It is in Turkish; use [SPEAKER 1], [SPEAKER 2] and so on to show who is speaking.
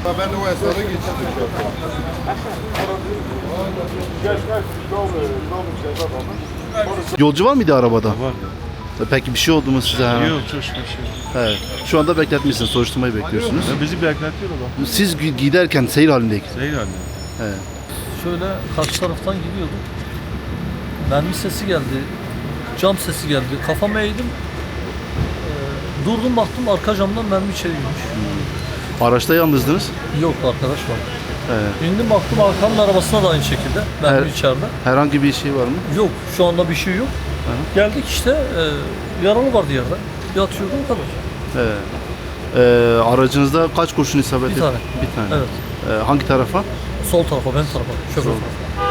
[SPEAKER 1] Ben de o esnada geçirdim.
[SPEAKER 2] Yolcu var mıydı arabada?
[SPEAKER 3] Vardı.
[SPEAKER 2] Peki bir şey oldu mu size?
[SPEAKER 3] Yok çok şükür.
[SPEAKER 2] Evet. Şu anda bekletmişsiniz, soruşturmayı bekliyorsunuz.
[SPEAKER 3] Ya bizi bekletiyor adam.
[SPEAKER 2] Siz giderken seyir halindeyken.
[SPEAKER 3] Şey yani.
[SPEAKER 2] Evet.
[SPEAKER 4] Şöyle karşı taraftan gidiyordum. Mermi sesi geldi. Cam sesi geldi. Kafamı eğdim. Durdum baktım arka camdan mermi içeri girmiş.
[SPEAKER 2] Araçta yalnızdınız.
[SPEAKER 4] Yok arkadaş var.
[SPEAKER 2] Evet.
[SPEAKER 4] İndim baktım arkamın arabasına da aynı şekilde. Mermi içeride.
[SPEAKER 2] Herhangi bir şey var mı?
[SPEAKER 4] Yok şu anda bir şey yok. Geldik işte yaralı vardı yerde. Yatıyordu o kadar.
[SPEAKER 2] Evet. Aracınızda kaç kurşun isabet etti?
[SPEAKER 4] Bir tane.
[SPEAKER 2] Bir tane.
[SPEAKER 4] Evet.
[SPEAKER 2] Hangi tarafa?
[SPEAKER 4] Sol tarafa, ben tarafa, şoför
[SPEAKER 2] Sol.
[SPEAKER 4] tarafa.